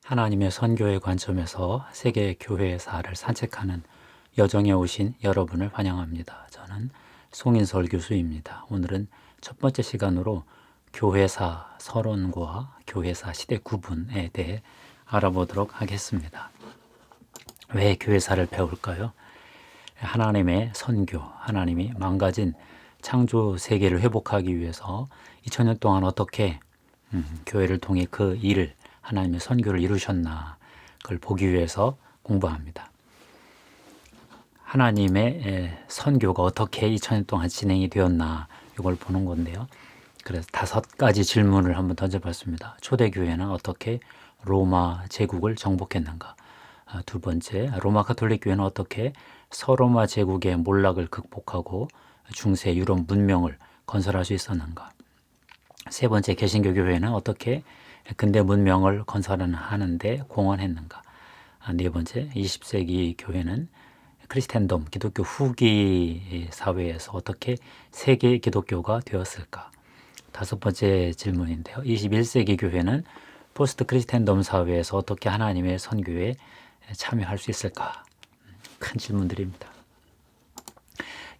하나님의 선교의 관점에서 세계 교회사를 산책하는 여정에 오신 여러분을 환영합니다. 저는 송인설 교수입니다. 오늘은 첫 번째 시간으로 교회사 서론과 교회사 시대 구분에 대해 알아보도록 하겠습니다. 왜 교회사를 배울까요? 하나님의 선교, 하나님이 망가진 창조 세계를 회복하기 위해서 2000년 동안 어떻게 교회를 통해 그 일을 하나님의 선교를 이루셨나 그걸 보기 위해서 공부합니다. 하나님의 선교가 어떻게 2000년 동안 진행이 되었나 이걸 보는 건데요. 그래서 5가지 질문을 한번 던져봤습니다. 초대교회는 어떻게 로마 제국을 정복했는가? 두 번째, 로마 가톨릭 교회는 어떻게 서로마 제국의 몰락을 극복하고 중세 유럽 문명을 건설할 수 있었는가? 세 번째, 개신교 교회는 어떻게 근대 문명을 건설하는데 공헌했는가? 네 번째, 20세기 교회는 크리스텐덤, 기독교 후기 사회에서 어떻게 세계 기독교가 되었을까? 5번째 질문인데요. 21세기 교회는 포스트 크리스텐덤 사회에서 어떻게 하나님의 선교에 참여할 수 있을까? 큰 질문들입니다.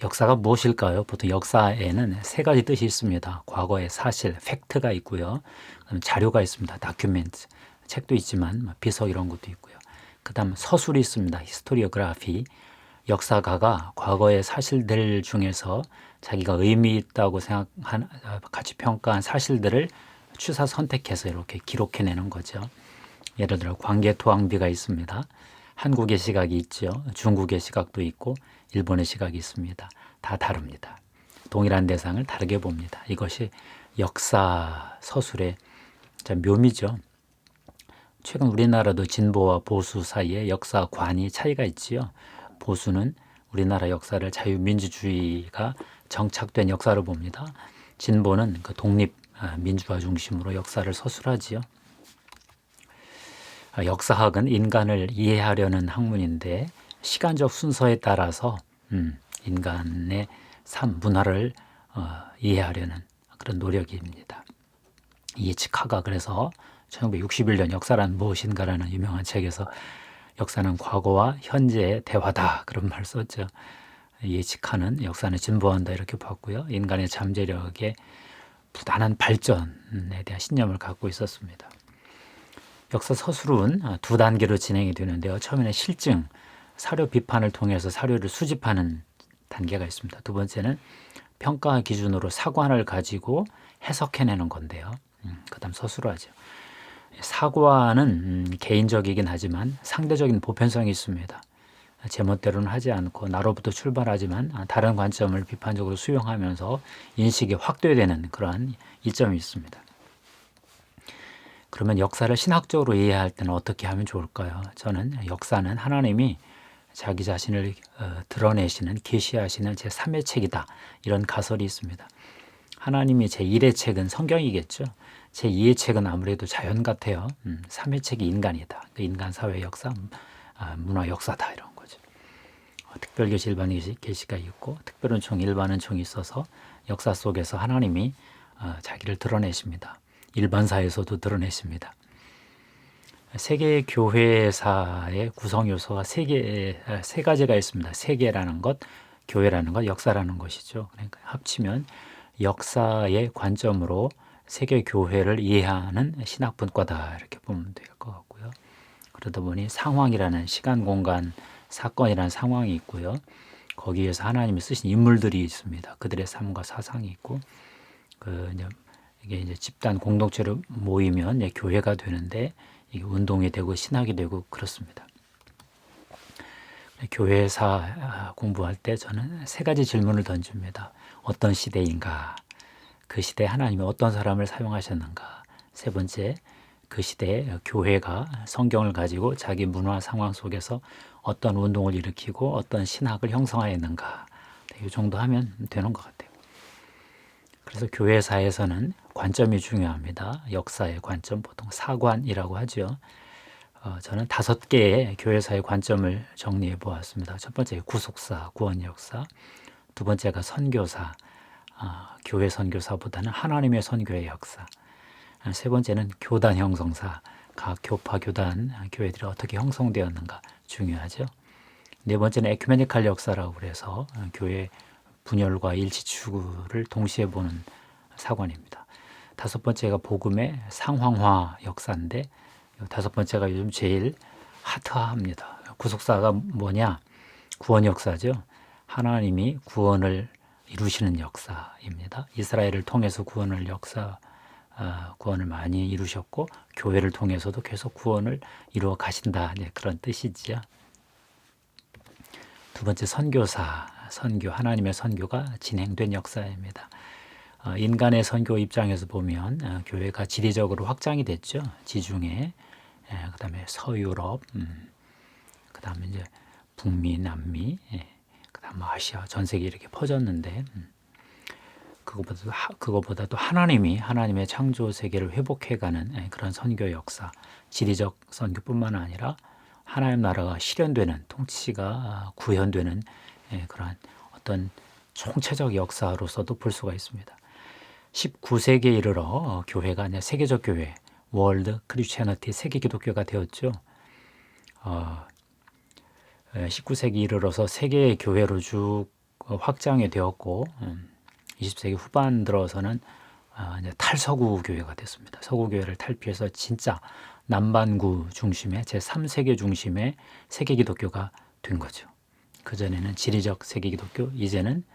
역사가 무엇일까요? 보통 역사에는 3가지 뜻이 있습니다. 과거의 사실, 팩트가 있고요. 자료가 있습니다. 다큐멘트, 책도 있지만 비서 이런 것도 있고요. 그 다음 서술이 있습니다. 히스토리오그래피, 역사가가 과거의 사실들 중에서 자기가 의미 있다고 생각한, 가치 평가한 사실들을 추사 선택해서 이렇게 기록해내는 거죠. 예를 들어 광개토왕비가 있습니다. 한국의 시각이 있죠. 중국의 시각도 있고 일본의 시각이 있습니다. 다 다릅니다. 동일한 대상을 다르게 봅니다. 이것이 역사 서술의 묘미죠. 최근 우리나라도 진보와 보수 사이에 역사관이 차이가 있지요. 보수는 우리나라 역사를 자유민주주의가 정착된 역사를 봅니다. 진보는 그 독립 민주화 중심으로 역사를 서술하지요. 역사학은 인간을 이해하려는 학문인데 시간적 순서에 따라서 인간의 삶, 문화를 이해하려는 그런 노력입니다. 이에치카가 그래서 1961년 역사란 무엇인가라는 유명한 책에서 역사는 과거와 현재의 대화다 그런 말 썼죠. 이에치카는 역사는 진보한다 이렇게 봤고요. 인간의 잠재력의 부단한 발전에 대한 신념을 갖고 있었습니다. 역사 서술은 2단계로 진행이 되는데요. 처음에는 실증, 사료 비판을 통해서 사료를 수집하는 단계가 있습니다. 두 번째는 평가 기준으로 사관을 가지고 해석해내는 건데요. 그 다음 서술하죠. 사관은 개인적이긴 하지만 상대적인 보편성이 있습니다. 제멋대로는 하지 않고 나로부터 출발하지만 다른 관점을 비판적으로 수용하면서 인식이 확대되는 그러한 이점이 있습니다. 그러면 역사를 신학적으로 이해할 때는 어떻게 하면 좋을까요? 저는 역사는 하나님이 자기 자신을 드러내시는 계시하시는 제3의 책이다. 이런 가설이 있습니다. 하나님이 제1의 책은 성경이겠죠. 제2의 책은 아무래도 자연 같아요. 3의 책이 인간이다. 그 인간 사회 역사, 문화 역사다 이런 거죠. 특별계시, 일반계시가 있고 특별은총, 일반은총이 있어서 역사 속에서 하나님이 자기를 드러내십니다. 일반사에서도 드러내십니다. 세계 교회사의 구성 요소가 세 가지가 있습니다. 세계라는 것, 교회라는 것, 역사라는 것이죠. 그러니까 합치면 역사의 관점으로 세계 교회를 이해하는 신학 분과다 이렇게 보면 될 것 같고요. 그러다 보니 상황이라는 시간, 공간, 사건이라는 상황이 있고요. 거기에서 하나님이 쓰신 인물들이 있습니다. 그들의 삶과 사상이 있고 이게 이제 집단 공동체로 모이면 교회가 되는데 이게 운동이 되고 신학이 되고 그렇습니다. 교회사 공부할 때 저는 3가지 질문을 던집니다. 어떤 시대인가? 그 시대에 하나님이 어떤 사람을 사용하셨는가? 세 번째, 그 시대에 교회가 성경을 가지고 자기 문화 상황 속에서 어떤 운동을 일으키고 어떤 신학을 형성하였는가? 이 정도 하면 되는 것 같아요. 그래서 교회사에서는 관점이 중요합니다. 역사의 관점, 보통 사관이라고 하죠. 저는 5개의 교회사의 관점을 정리해 보았습니다. 첫 번째 구속사, 구원 역사. 두 번째가 선교사, 교회 선교사보다는 하나님의 선교의 역사. 세 번째는 교단 형성사, 각 교파 교단 교회들이 어떻게 형성되었는가 중요하죠. 네 번째는 에큐메니칼 역사라고 그래서 교회 분열과 일치 추구를 동시에 보는 사관입니다. 다섯 번째가 복음의 상황화 역사인데 다섯 번째가 요즘 제일 핫합니다. 구속사가 뭐냐? 구원 역사죠. 하나님이 구원을 이루시는 역사입니다. 이스라엘을 통해서 구원을 많이 이루셨고 교회를 통해서도 계속 구원을 이루어 가신다. 그런 뜻이지요. 두 번째 선교, 하나님의 선교가 진행된 역사입니다. 인간의 선교 입장에서 보면 교회가 지리적으로 확장이 됐죠. 지중해, 그다음에 서유럽, 그다음에 이제 북미, 남미, 그다음 아시아 전 세계 이렇게 퍼졌는데 그거보다도 하나님의 창조 세계를 회복해가는 그런 선교 역사, 지리적 선교뿐만 아니라 하나님 나라가 실현되는 통치가 구현되는 그러한 어떤 총체적 역사로서도 볼 수가 있습니다. 19세기에 이르러 교회가 이제 세계적 교회, 월드 크리스천리티 세계 기독교가 되었죠. 19세기 이르러서 세계의 교회로 쭉 확장이 되었고 20세기 후반 들어서는 이제 탈서구 교회가 됐습니다. 서구 교회를 탈피해서 진짜 남반구 중심의 제3세계 중심의 세계 기독교가 된 거죠. 그전에는 지리적 세계 기독교, 이제는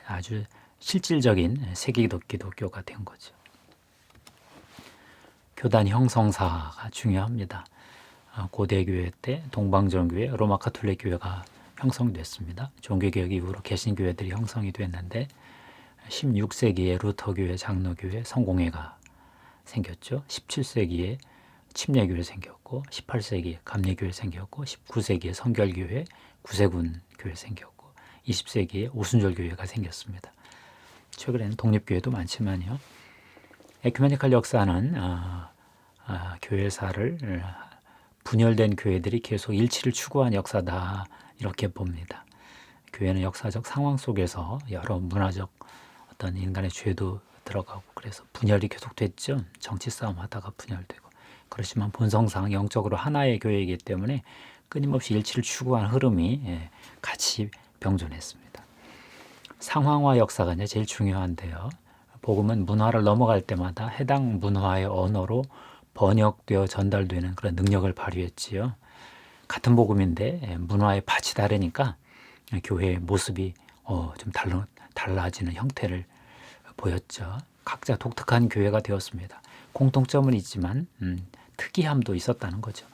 아주 실질적인 세계 기독교가 된 거죠. 교단 형성사가 중요합니다. 고대 교회 때 동방정교회, 로마 가톨릭 교회가 형성됐습니다. 종교개혁 이후로 개신교회들이 형성이 됐는데 16세기에 루터교회, 장로교회, 성공회가 생겼죠. 17세기에 침례교회 생겼고 18세기에 감리교회 생겼고 19세기에 성결교회, 구세군 교회 생겼고 20세기에 오순절 교회가 생겼습니다. 최근에는 독립교회도 많지만요. 에큐메니칼 역사는 교회사를 분열된 교회들이 계속 일치를 추구한 역사다 이렇게 봅니다. 교회는 역사적 상황 속에서 여러 문화적 어떤 인간의 죄도 들어가고 그래서 분열이 계속됐죠. 정치 싸움하다가 분열되고 그렇지만 본성상 영적으로 하나의 교회이기 때문에 끊임없이 일치를 추구한 흐름이 같이 병존했습니다. 상황화 역사가 이제 제일 중요한데요. 복음은 문화를 넘어갈 때마다 해당 문화의 언어로 번역되어 전달되는 그런 능력을 발휘했지요. 같은 복음인데 문화의 밭이 다르니까 교회의 모습이 좀 달라지는 형태를 보였죠. 각자 독특한 교회가 되었습니다. 공통점은 있지만 특이함도 있었다는 거죠.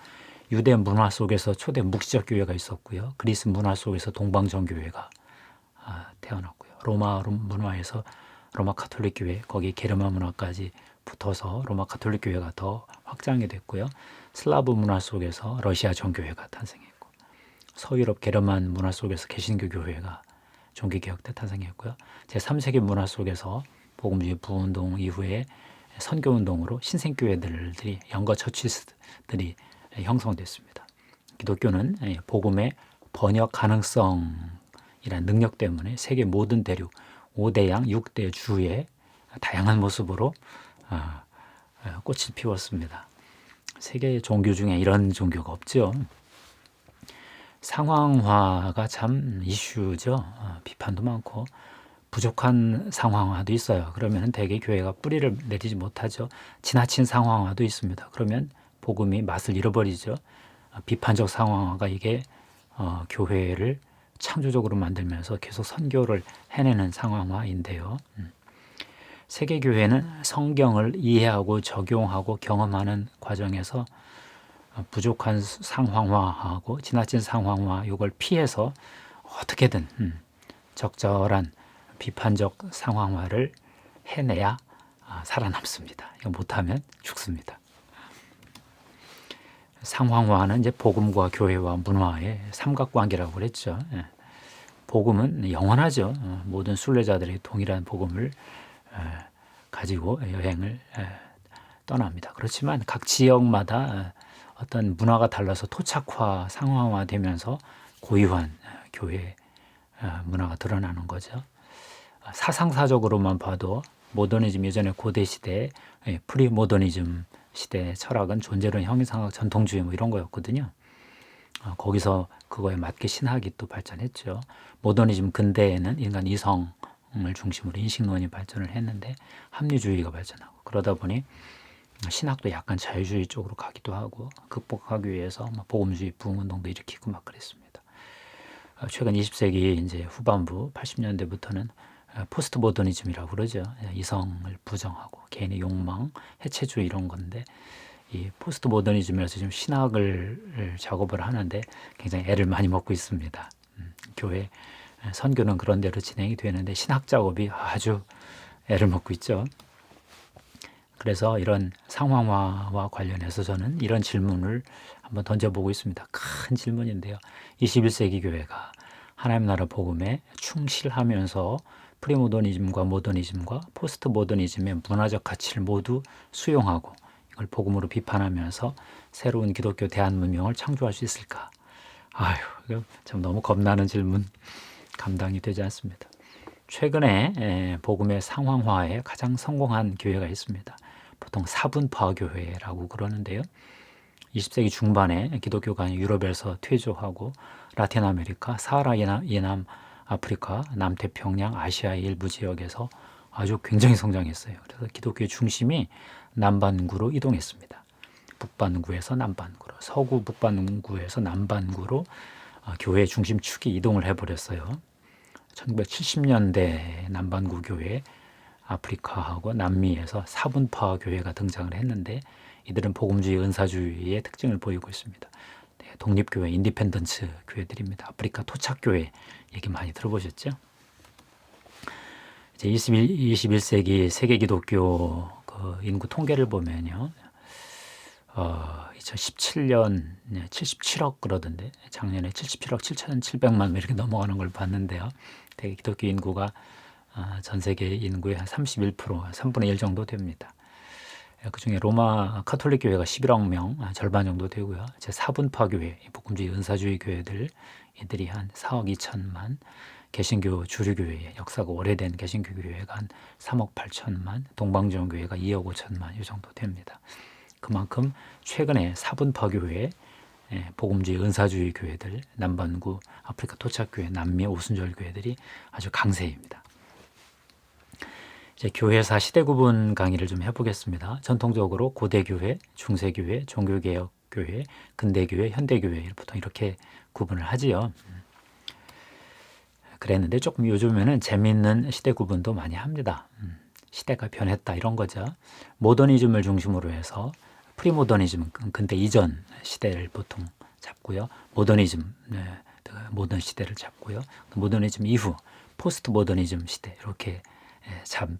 유대 문화 속에서 초대 묵시적 교회가 있었고요. 그리스 문화 속에서 동방정 교회가 태어났고요. 로마 문화에서 로마 가톨릭 교회, 거기 게르만 문화까지 붙어서 로마 가톨릭 교회가 더 확장이 됐고요. 슬라브 문화 속에서 러시아 정교회가 탄생했고, 서유럽 게르만 문화 속에서 개신교 교회가 종교개혁 때 탄생했고요. 제3세기 문화 속에서 복음주의 부운동 이후에 선교운동으로 신생교회들이 영거 처치스들이 형성됐습니다. 기독교는 복음의 번역 가능성이라는 능력 때문에 세계 모든 대륙 5대양 6대 주의 다양한 모습으로 꽃을 피웠습니다. 세계 종교 중에 이런 종교가 없죠. 상황화가 참 이슈죠. 비판도 많고 부족한 상황화도 있어요. 그러면 대개 교회가 뿌리를 내리지 못하죠. 지나친 상황화도 있습니다. 그러면 복음이 맛을 잃어버리죠. 비판적 상황화가 이게 교회를 창조적으로 만들면서 계속 선교를 해내는 상황화인데요. 세계교회는 성경을 이해하고 적용하고 경험하는 과정에서 부족한 상황화하고 지나친 상황화 이걸 피해서 어떻게든 적절한 비판적 상황화를 해내야 살아남습니다. 이거 못하면 죽습니다. 상황화는 이제 복음과 교회와 문화의 삼각관계라고 그랬죠. 복음은 영원하죠. 모든 순례자들이 동일한 복음을 가지고 여행을 떠납니다. 그렇지만 각 지역마다 어떤 문화가 달라서 토착화, 상황화되면서 고유한 교회 문화가 드러나는 거죠. 사상사적으로만 봐도 모더니즘 예전에 고대 시대에 프리모더니즘 시대 철학은 존재론 형이상학 전통주의 뭐 이런 거였거든요. 거기서 그거에 맞게 신학이 또 발전했죠. 모더니즘 근대에는 인간 이성을 중심으로 인식론이 발전을 했는데 합리주의가 발전하고 그러다 보니 신학도 약간 자유주의 쪽으로 가기도 하고 극복하기 위해서 복음주의 부흥운동도 일으키고 막 그랬습니다. 최근 20세기 이제 후반부 80년대부터는 포스트 모더니즘이라고 그러죠. 이성을 부정하고 개인의 욕망, 해체주의 이런 건데 이 포스트 모더니즘이라서 지금 신학을 작업을 하는데 굉장히 애를 많이 먹고 있습니다. 교회 선교는 그런 대로 진행이 되는데 신학 작업이 아주 애를 먹고 있죠. 그래서 이런 상황화와 관련해서 저는 이런 질문을 한번 던져보고 있습니다. 큰 질문인데요. 21세기 교회가 하나님 나라 복음에 충실하면서 프리모더니즘과 모더니즘과 포스트 모더니즘의 문화적 가치를 모두 수용하고 이걸 복음으로 비판하면서 새로운 기독교 대한 문명을 창조할 수 있을까? 아유, 이거 참 너무 겁나는 질문, 감당이 되지 않습니다. 최근에 복음의 상황화에 가장 성공한 교회가 있습니다. 보통 사분파 교회라고 그러는데요. 20세기 중반에 기독교가 유럽에서 퇴조하고 라틴 아메리카, 사하라 이남 아프리카, 남태평양, 아시아의 일부 지역에서 아주 굉장히 성장했어요. 그래서 기독교의 중심이 남반구로 이동했습니다. 북반구에서 남반구로, 서구 북반구에서 남반구로 교회의 중심축이 이동을 해버렸어요. 1970년대 남반구 교회, 아프리카하고 남미에서 사분파 교회가 등장을 했는데 이들은 복음주의, 은사주의의 특징을 보이고 있습니다. 독립교회, 인디펜던트 교회들입니다. 아프리카 토착교회 얘기 많이 들어보셨죠? 이제 21세기 세계 기독교 그 인구 통계를 보면요. 2017년 77억 그러던데 작년에 77억 7,700만 이렇게 넘어가는 걸 봤는데요. 대개 기독교 인구가 전 세계 인구의 한 31%, 3분의 1 정도 됩니다. 그중에 로마 카톨릭 교회가 11억 명, 절반 정도 되고요. 제 사분파 교회, 복음주의 은사주의 교회들 이들이 한 4억 2천만, 개신교 주류교회, 역사가 오래된 개신교 교회가 한 3억 8천만, 동방지원 교회가 2억 5천만 이 정도 됩니다. 그만큼 최근에 사분파 교회, 복음주의 은사주의 교회들, 남반구 아프리카 토착교회, 남미 오순절 교회들이 아주 강세입니다. 이제 교회사 시대 구분 강의를 좀 해보겠습니다. 전통적으로 고대교회, 중세교회, 종교개혁교회, 근대교회, 현대교회 보통 이렇게 구분을 하지요. 그랬는데 조금 요즘에는 재미있는 시대 구분도 많이 합니다. 시대가 변했다 이런 거죠. 모더니즘을 중심으로 해서 프리모더니즘, 근대 이전 시대를 보통 잡고요. 모더니즘, 모던 시대를 잡고요. 모더니즘 이후, 포스트 모더니즘 시대 이렇게 잡는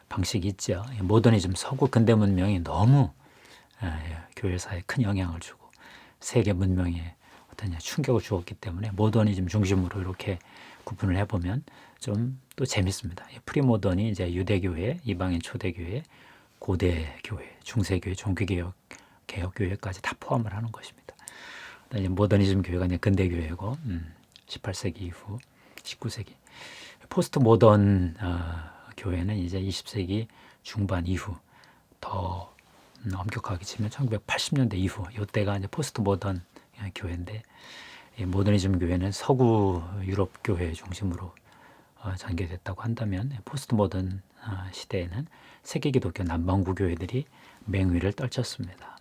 방식이 있죠. 모더니즘, 서구 근대 문명이 너무 교회사에 큰 영향을 주고 세계 문명에 어떤 충격을 주었기 때문에 모더니즘 중심으로 이렇게 구분을 해보면 좀 또 재밌습니다. 프리모던이 이제 유대교회, 이방인 초대교회, 고대교회, 중세교회, 종교개혁교회까지 다 포함을 하는 것입니다. 이제 모더니즘 교회가 이제 근대교회고 18세기 이후 19세기 포스트 모던 교회는 이제 20세기 중반 이후 더 엄격하게 치면 1980년대 이후 이때가 이제 포스트 모던 교회인데 모더니즘 교회는 서구 유럽 교회 중심으로 전개됐다고 한다면 포스트 모던 시대에는 세계 기독교 남반구 교회들이 맹위를 떨쳤습니다.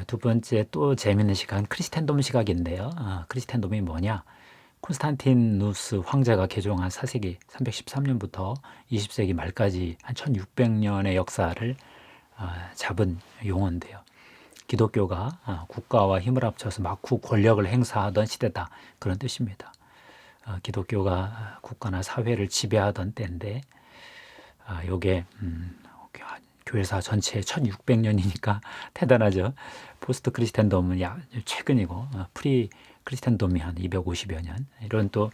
두 번째 또 재미있는 시각은 크리스텐돔 시각인데요. 크리스텐돔이 뭐냐? 콘스탄티누스 황제가 개종한 4세기 313년부터 20세기 말까지 한 1600년의 역사를 잡은 용어인데요. 기독교가 국가와 힘을 합쳐서 막후 권력을 행사하던 시대다 그런 뜻입니다. 기독교가 국가나 사회를 지배하던 때인데 요게 교회사 전체에 1600년이니까 대단하죠. 포스트 크리스텐돔은 최근이고 프리 크리스텐돔이 한 250여 년 이런 또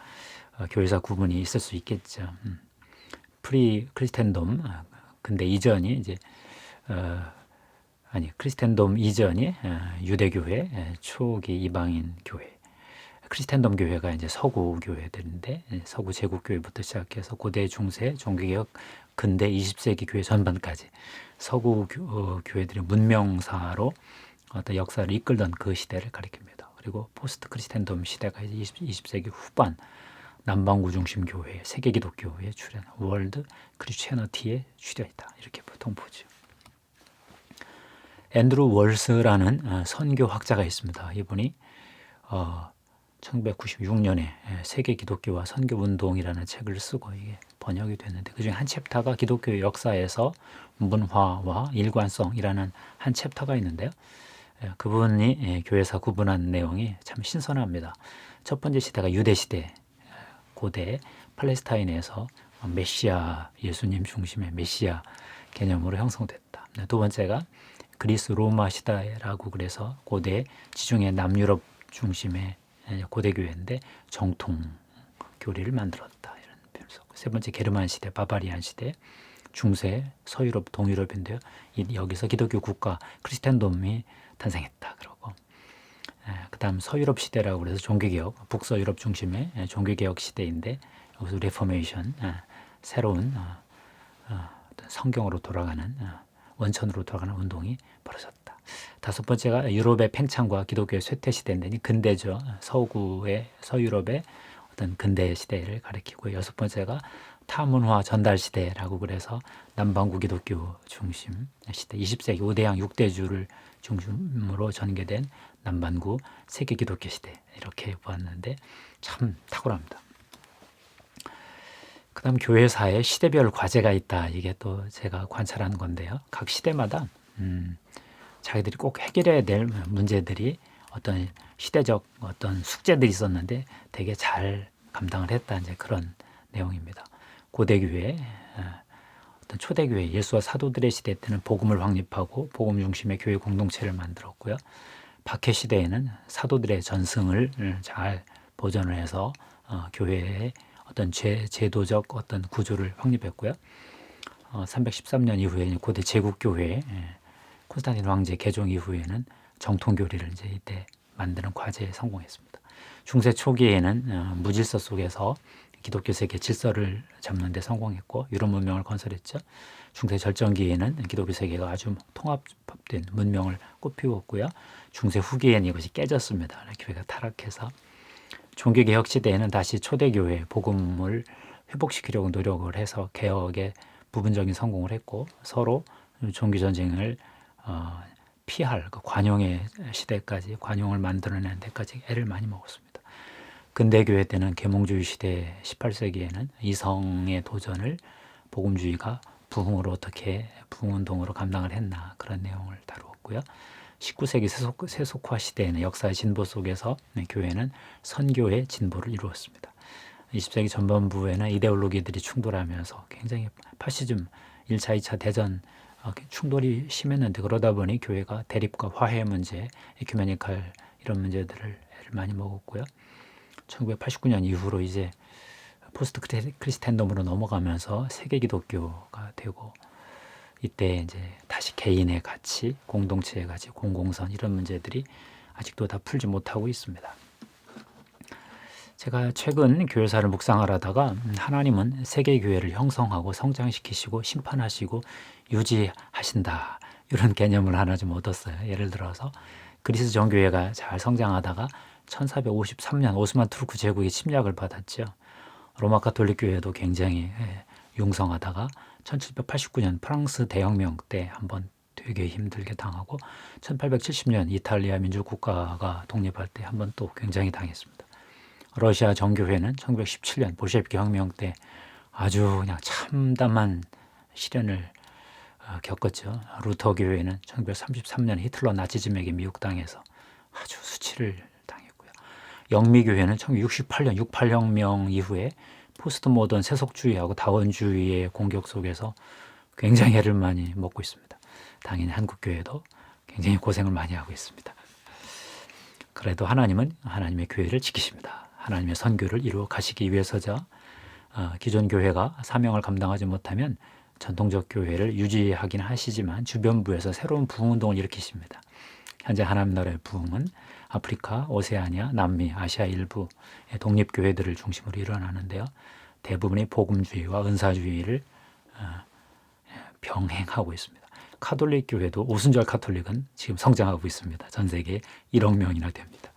교회사 구분이 있을 수 있겠죠. 프리 크리스텐돔 근데 이전이 이제 크리스텐돔 이전이 유대교회 초기 이방인 교회 크리스텐덤 교회가 이제 서구 교회들인데 서구 제국교회부터 시작해서 고대, 중세, 종교개혁, 근대 20세기 교회 전반까지 서구 교회들의 문명사로 어떤 역사를 이끌던 그 시대를 가리킵니다. 그리고 포스트 크리스텐덤 시대가 이제 20세기 후반 남반구 중심 교회, 세계 기독교에 출현, 월드 크리스티애니티에 출현했다. 이렇게 보통 보죠. 앤드루 월스라는 선교학자가 있습니다. 이분이 1996년에 세계 기독교와 선교 운동이라는 책을 쓰고 이게 번역이 됐는데 그중에 한 챕터가 기독교 역사에서 문화와 일관성이라는 한 챕터가 있는데요. 그분이 교회사 구분한 내용이 참 신선합니다. 첫 번째 시대가 유대 시대, 고대 팔레스타인에서 메시아, 예수님 중심의 메시아 개념으로 형성됐다. 두 번째가 그리스 로마 시대라고 그래서 고대 지중해 남유럽 중심의 고대 교회인데 정통 교리를 만들었다. 이런 표현을 썼고 세 번째 게르만 시대, 바바리안 시대, 중세, 서유럽, 동유럽인데요. 여기서 기독교 국가 크리스텐돔이 탄생했다. 그러고 그다음 서유럽 시대라고 그래서 종교개혁, 북서유럽 중심의 종교개혁 시대인데 여기서 레포메이션, 새로운 어떤 성경으로 돌아가는 원천으로 돌아가는 운동이 벌어졌다. 다섯 번째가 유럽의 팽창과 기독교의 쇠퇴 시대인데 근대죠. 서유럽의 어떤 근대 시대를 가리키고 여섯 번째가 타문화 전달 시대라고 그래서 남반구 기독교 중심 시대 20세기 5대양 6대주를 중심으로 전개된 남반구 세계 기독교 시대 이렇게 보았는데 참 탁월합니다. 그 다음 교회사에 시대별 과제가 있다. 이게 또 제가 관찰한 건데요. 각 시대마다 자기들이 꼭 해결해야 될 문제들이 어떤 시대적 어떤 숙제들이 있었는데 되게 잘 감당을 했다. 이제 그런 내용입니다. 고대교회, 어떤 초대교회, 예수와 사도들의 시대 때는 복음을 확립하고 복음 중심의 교회 공동체를 만들었고요. 박해 시대에는 사도들의 전승을 잘 보존을 해서 교회의 어떤 제도적 어떤 구조를 확립했고요. 313년 이후에 고대 제국교회 콘스탄틴 왕제 개종 이후에는 정통교리를 이제 이때 만드는 과제에 성공했습니다. 중세 초기에는 무질서 속에서 기독교 세계 질서를 잡는 데 성공했고 유럽 문명을 건설했죠. 중세 절정기에는 기독교 세계가 아주 통합된 문명을 꽃피웠고요. 중세 후기에는 이것이 깨졌습니다. 교회가 타락해서 종교개혁 시대에는 다시 초대교회 복음을 회복시키려고 노력을 해서 개혁에 부분적인 성공을 했고 서로 종교전쟁을 피할 그 관용의 시대까지 관용을 만들어내는 데까지 애를 많이 먹었습니다. 근대교회 때는 계몽주의 시대 18세기에는 이성의 도전을 복음주의가 부흥으로 어떻게 부흥운동으로 감당을 했나 그런 내용을 다루었고요. 19세기 세속화 시대에는 역사의 진보 속에서 교회는 선교의 진보를 이루었습니다. 20세기 전반부에는 이데올로기들이 충돌하면서 굉장히 파시즘 1차, 2차 대전 충돌이 심했는데 그러다 보니 교회가 대립과 화해 문제, 에큐메니칼 이런 문제들을 애를 많이 먹었고요. 1989년 이후로 이제 포스트 크리스텐덤으로 넘어가면서 세계 기독교가 되고 이때 이제 다시 개인의 가치, 공동체의 가치, 공공선 이런 문제들이 아직도 다 풀지 못하고 있습니다. 제가 최근 교회사를 묵상하다가 하나님은 세계 교회를 형성하고 성장시키시고 심판하시고 유지하신다 이런 개념을 하나 좀 얻었어요. 예를 들어서 그리스 정교회가 잘 성장하다가 1453년 오스만 투르크 제국의 침략을 받았죠. 로마 가톨릭 교회도 굉장히 융성하다가 1789년 프랑스 대혁명 때 한번 되게 힘들게 당하고 1870년 이탈리아 민주국가가 독립할 때 한번 또 굉장히 당했습니다. 러시아 정교회는 1917년 볼셰비키 혁명 때 아주 그냥 참담한 시련을 겪었죠. 루터 교회는 1933년 히틀러 나치즘에게 미혹당해서 아주 수치를 당했고요. 영미교회는 1968년 68혁명 이후에 포스트 모던 세속주의하고 다원주의의 공격 속에서 굉장히 애를 많이 먹고 있습니다. 당연히 한국교회도 굉장히 고생을 많이 하고 있습니다. 그래도 하나님은 하나님의 교회를 지키십니다. 하나님의 선교를 이루어 가시기 위해서자 기존 교회가 사명을 감당하지 못하면 전통적 교회를 유지하긴 하시지만 주변부에서 새로운 부흥운동을 일으키십니다. 현재 하나님 나라의 부흥은 아프리카, 오세아니아, 남미, 아시아 일부의 독립교회들을 중심으로 일어나는데요. 대부분이 복음주의와 은사주의를 병행하고 있습니다. 카톨릭 교회도 오순절 카톨릭은 지금 성장하고 있습니다. 전 세계 1억 명이나 됩니다.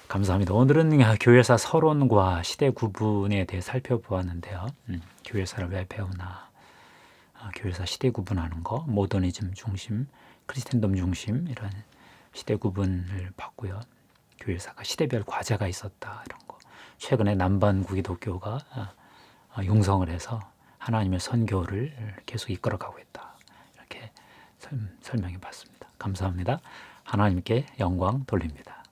감사합니다. 오늘은 교회사 서론과 시대 구분에 대해 살펴보았는데요. 교회사를 왜 배우나, 교회사 시대 구분하는 거, 모더니즘 중심, 크리스텐덤 중심 이런 시대 구분을 봤고요. 교회사가 시대별 과제가 있었다 이런 거. 최근에 남반구 기독교가 융성을 해서 하나님의 선교를 계속 이끌어가고 있다. 이렇게 설명해 봤습니다. 감사합니다. 하나님께 영광 돌립니다.